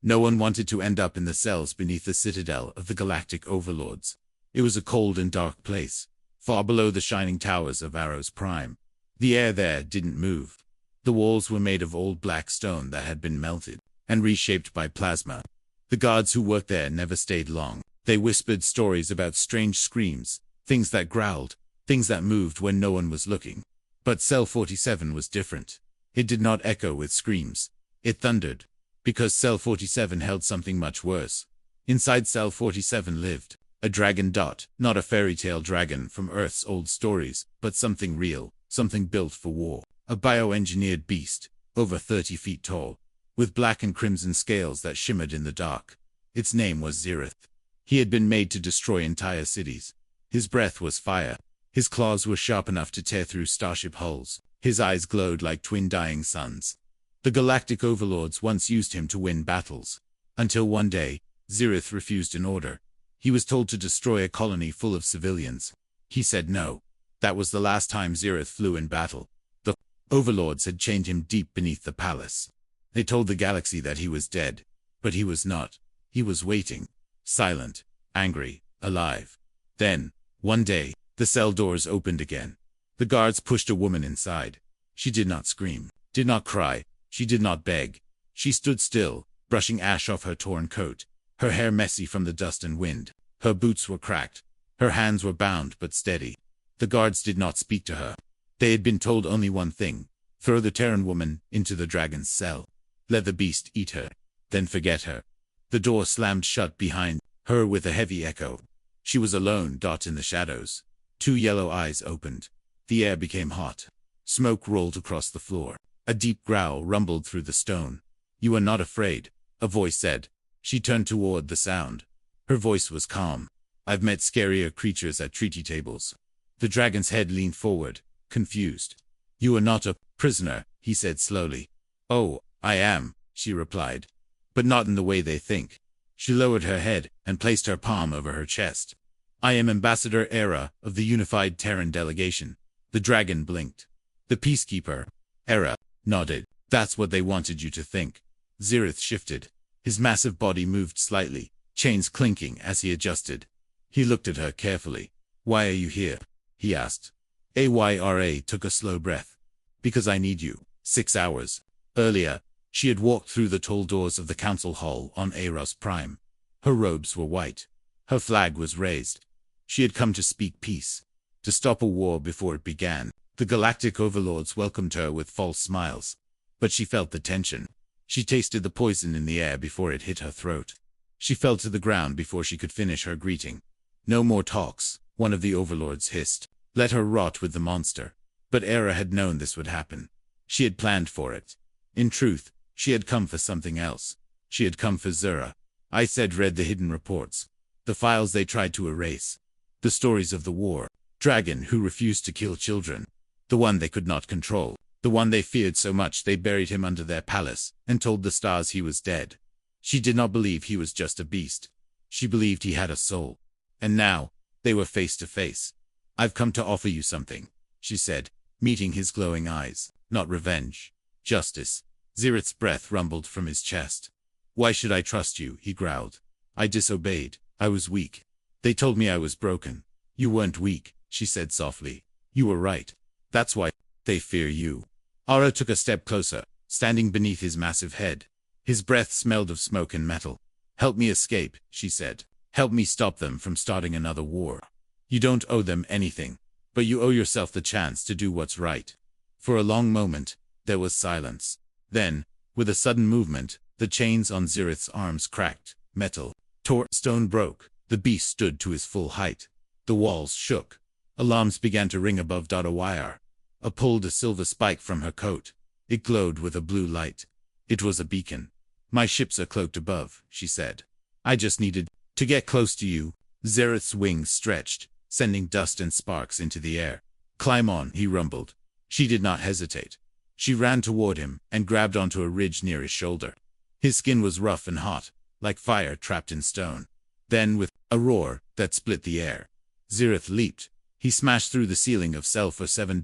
No one wanted to end up in the cells beneath the citadel of the Galactic Overlords. It was a cold and dark place, far below the shining towers of Arrows Prime. The air there didn't move. The walls were made of old black stone that had been melted and reshaped by plasma. The guards who worked there never stayed long. They whispered stories about strange screams, things that growled, things that moved when no one was looking. But Cell 47 was different. It did not echo with screams. It thundered. Because Cell 47 held something much worse. Inside Cell 47 lived a dragon. Not a fairy tale dragon from Earth's old stories, but something real, something built for war. A bioengineered beast, over 30 feet tall, with black and crimson scales that shimmered in the dark. Its name was Zereth. He had been made to destroy entire cities. His breath was fire. His claws were sharp enough to tear through starship hulls. His eyes glowed like twin dying suns. The Galactic Overlords once used him to win battles. Until one day, Zereth refused an order. He was told to destroy a colony full of civilians. He said no. That was the last time Zereth flew in battle. The Overlords had chained him deep beneath the palace. They told the galaxy that he was dead. But he was not. He was waiting. Silent, angry, alive. Then, one day, the cell doors opened again. The guards pushed a woman inside. She did not scream, did not cry. She did not beg. She stood still, brushing ash off her torn coat, her hair messy from the dust and wind. Her boots were cracked. Her hands were bound but steady. The guards did not speak to her. They had been told only one thing: throw the Terran woman into the dragon's cell. Let the beast eat her. Then forget her. The door slammed shut behind her with a heavy echo. She was alone. In the shadows. Two yellow eyes opened. The air became hot. Smoke rolled across the floor. A deep growl rumbled through the stone. You are not afraid, a voice said. She turned toward the sound. Her voice was calm. I've met scarier creatures at treaty tables. The dragon's head leaned forward, confused. You are not a prisoner, he said slowly. Oh, I am, she replied. But not in the way they think. She lowered her head and placed her palm over her chest. I am Ambassador Era of the Unified Terran Delegation. The dragon blinked. The peacekeeper. Era nodded. That's what they wanted you to think. Zereth shifted. His massive body moved slightly, chains clinking as he adjusted. He looked at her carefully. Why are you here? He asked. Ayra took a slow breath. Because I need you. 6 hours. Earlier, she had walked through the tall doors of the council hall on Arrows Prime. Her robes were white. Her flag was raised. She had come to speak peace. To stop a war before it began. The Galactic Overlords welcomed her with false smiles. But she felt the tension. She tasted the poison in the air before it hit her throat. She fell to the ground before she could finish her greeting. No more talks, one of the Overlords hissed. Let her rot with the monster. But Era had known this would happen. She had planned for it. In truth, she had come for something else. She had come for Zura. I said read the hidden reports. The files they tried to erase. The stories of the war. Dragon who refused to kill children. The one they could not control. The one they feared so much they buried him under their palace and told the stars he was dead. She did not believe he was just a beast. She believed he had a soul. And now, they were face to face. I've come to offer you something, she said, meeting his glowing eyes. Not revenge. Justice. Zereth's breath rumbled from his chest. Why should I trust you? He growled. I disobeyed. I was weak. They told me I was broken. You weren't weak, she said softly. You were right. That's why they fear you. Ara took a step closer, standing beneath his massive head. His breath smelled of smoke and metal. Help me escape, she said. Help me stop them from starting another war. You don't owe them anything, but you owe yourself the chance to do what's right. For a long moment, there was silence. Then, with a sudden movement, the chains on Zereth's arms cracked. Metal tore, stone broke. The beast stood to his full height. The walls shook. Alarms began to ring above. A wire pulled a silver spike from her coat. It glowed with a blue light. It was a beacon. My ships are cloaked above, she said. I just needed to get close to you. Zereth's wings stretched, sending dust and sparks into the air. Climb on, he rumbled. She did not hesitate. She ran toward him and grabbed onto a ridge near his shoulder. His skin was rough and hot, like fire trapped in stone. Then, with a roar that split the air, Zereth leaped. He smashed through the ceiling of Cell 47.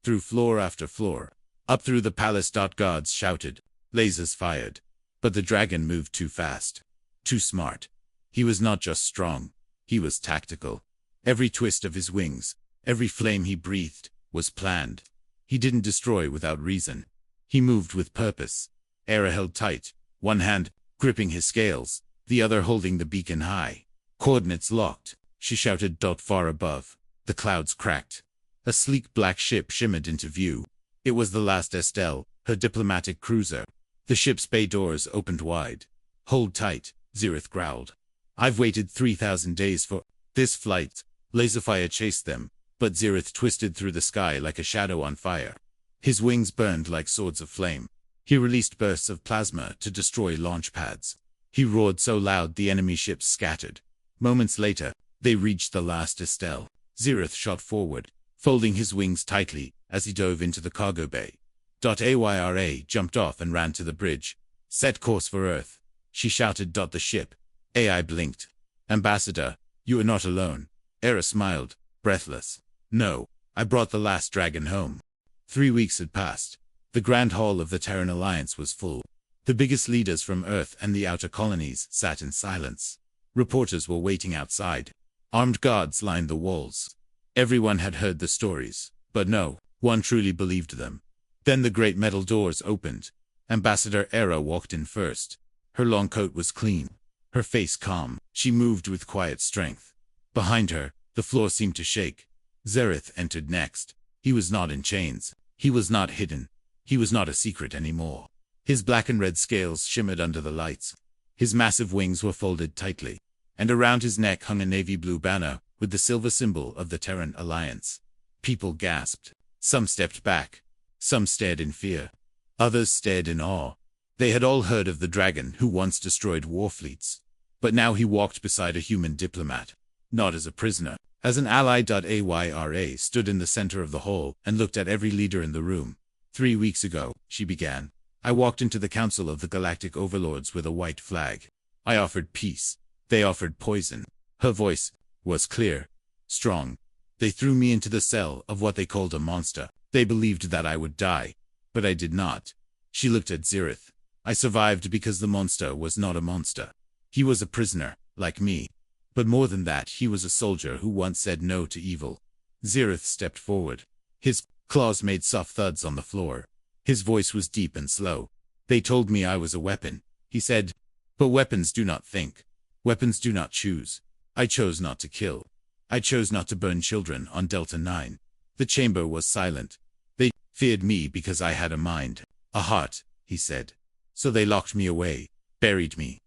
Through floor after floor. Up through the palace. Guards shouted. Lasers fired. But the dragon moved too fast. Too smart. He was not just strong. He was tactical. Every twist of his wings, every flame he breathed, was planned. He didn't destroy without reason. He moved with purpose. Era held tight, one hand gripping his scales, the other holding the beacon high. Coordinates locked, she shouted. Far above, the clouds cracked. A sleek black ship shimmered into view. It was the last Estelle, her diplomatic cruiser. The ship's bay doors opened wide. Hold tight, Zirith growled. I've waited 3,000 days for this flight. Laserfire chased them, but Zirith twisted through the sky like a shadow on fire. His wings burned like swords of flame. He released bursts of plasma to destroy launch pads. He roared so loud the enemy ships scattered. Moments later, they reached the last Estelle. Zirith shot forward, folding his wings tightly as he dove into the cargo bay. Ayra jumped off and ran to the bridge. Set course for Earth, she shouted. The ship. AI blinked. Ambassador, you are not alone. Era smiled, breathless. No, I brought the last dragon home. 3 weeks had passed. The Grand Hall of the Terran Alliance was full. The biggest leaders from Earth and the outer colonies sat in silence. Reporters were waiting outside. Armed guards lined the walls. Everyone had heard the stories, but no one truly believed them. Then the great metal doors opened. Ambassador Era walked in first. Her long coat was clean, her face calm. She moved with quiet strength. Behind her, the floor seemed to shake. Zereth entered next. He was not in chains. He was not hidden. He was not a secret anymore. His black and red scales shimmered under the lights. His massive wings were folded tightly, and around his neck hung a navy blue banner with the silver symbol of the Terran Alliance. People gasped. Some stepped back. Some stared in fear. Others stared in awe. They had all heard of the dragon who once destroyed war fleets. But now he walked beside a human diplomat. Not as a prisoner, as an ally. Ayra stood in the center of the hall and looked at every leader in the room. 3 weeks ago, she began, I walked into the Council of the Galactic Overlords with a white flag. I offered peace. They offered poison. Her voice was clear, strong. They threw me into the cell of what they called a monster. They believed that I would die. But I did not. She looked at Zirith. I survived because the monster was not a monster. He was a prisoner, like me. But more than that, he was a soldier who once said no to evil. Zirith stepped forward. His claws made soft thuds on the floor. His voice was deep and slow. They told me I was a weapon, he said. But weapons do not think. Weapons do not choose. I chose not to kill. I chose not to burn children on Delta 9. The chamber was silent. They feared me because I had a mind. A heart, he said. So they locked me away, buried me.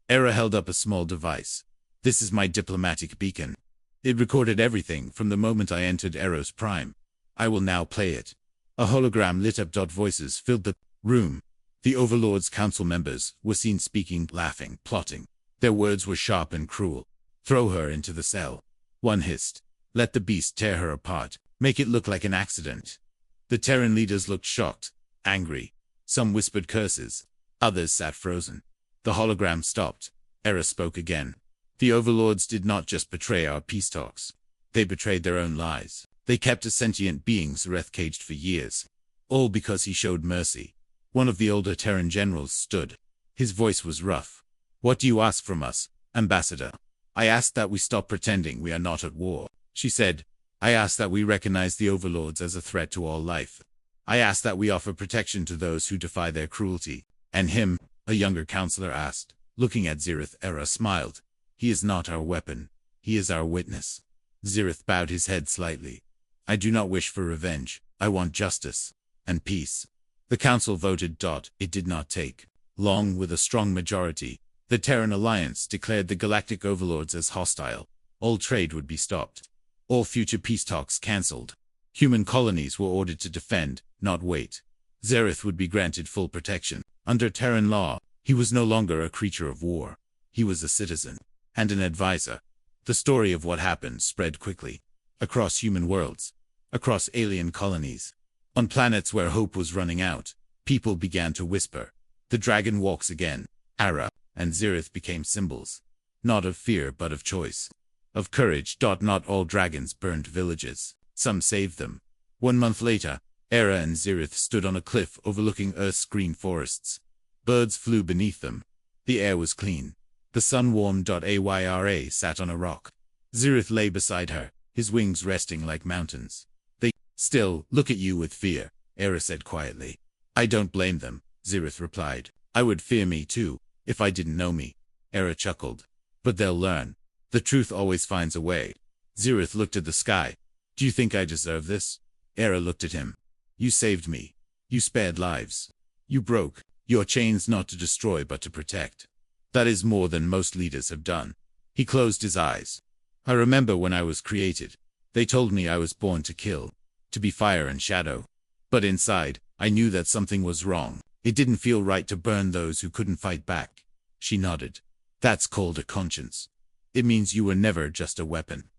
Era held up a small device. This is my diplomatic beacon. It recorded everything from the moment I entered Eros Prime. I will now play it. A hologram lit up. Voices filled the room. The Overlord's council members were seen speaking, laughing, plotting. Their words were sharp and cruel. Throw her into the cell. One hissed. Let the beast tear her apart. Make it look like an accident. The Terran leaders looked shocked, angry. Some whispered curses. Others sat frozen. The hologram stopped. Era spoke again. The Overlords did not just betray our peace talks. They betrayed their own lies. They kept a sentient being Zereth caged for years. All because he showed mercy. One of the older Terran generals stood. His voice was rough. What do you ask from us, Ambassador? I ask that we stop pretending we are not at war, she said. I ask that we recognize the Overlords as a threat to all life. I ask that we offer protection to those who defy their cruelty. And him, a younger counselor asked. Looking at Zirith, Era smiled. He is not our weapon. He is our witness. Zirith bowed his head slightly. I do not wish for revenge. I want justice. And peace. The council voted. It did not take long. With a strong majority, the Terran Alliance declared the Galactic Overlords as hostile. All trade would be stopped. All future peace talks cancelled. Human colonies were ordered to defend, not wait. Zereth would be granted full protection. Under Terran law, he was no longer a creature of war. He was a citizen. And an advisor. The story of what happened spread quickly. Across human worlds. Across alien colonies. On planets where hope was running out, people began to whisper. The dragon walks again. Ara and Zereth became symbols. Not of fear but of choice. Of courage. Not all dragons burned villages. Some saved them. 1 month later, Era and Zereth stood on a cliff overlooking Earth's green forests. Birds flew beneath them. The air was clean. The sun warmed. Ayra sat on a rock. Zirith lay beside her, his wings resting like mountains. They still look at you with fear, Ayra said quietly. I don't blame them, Zirith replied. I would fear me too, if I didn't know me. Ayra chuckled. But they'll learn. The truth always finds a way. Zirith looked at the sky. Do you think I deserve this? Ayra looked at him. You saved me. You spared lives. You broke your chains not to destroy but to protect. That is more than most leaders have done. He closed his eyes. I remember when I was created. They told me I was born to kill, to be fire and shadow. But inside, I knew that something was wrong. It didn't feel right to burn those who couldn't fight back. She nodded. That's called a conscience. It means you were never just a weapon.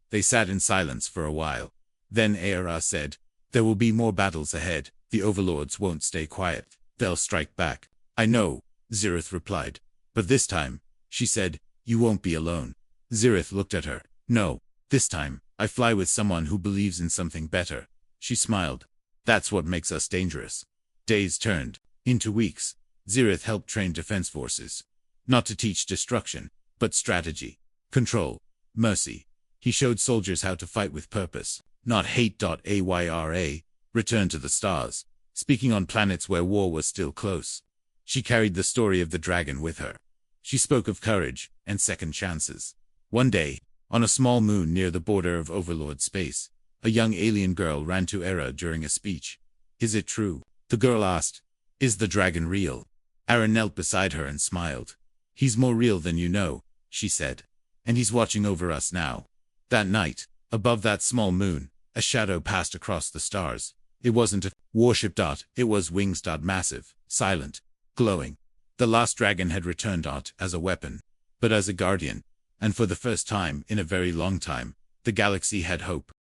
They sat in silence for a while. Then Ayra said, there will be more battles ahead. The overlords won't stay quiet. They'll strike back. I know, Zirith replied. But this time, she said, you won't be alone. Zirith looked at her. No, this time, I fly with someone who believes in something better. She smiled. That's what makes us dangerous. Days turned into weeks. Zirith helped train defense forces. Not to teach destruction, but strategy, control, mercy. He showed soldiers how to fight with purpose, not hate. Ayra returned to the stars, speaking on planets where war was still close. She carried the story of the dragon with her. She spoke of courage and second chances. One day, on a small moon near the border of Overlord space, a young alien girl ran to Ayra during a speech. Is it true? The girl asked. Is the dragon real? Ayra knelt beside her and smiled. He's more real than you know, she said. And he's watching over us now. That night, above that small moon, a shadow passed across the stars. It wasn't a warship. It was wings. Massive, silent, glowing. The last dragon had returned not as a weapon, but as a guardian. And for the first time in a very long time, the galaxy had hope.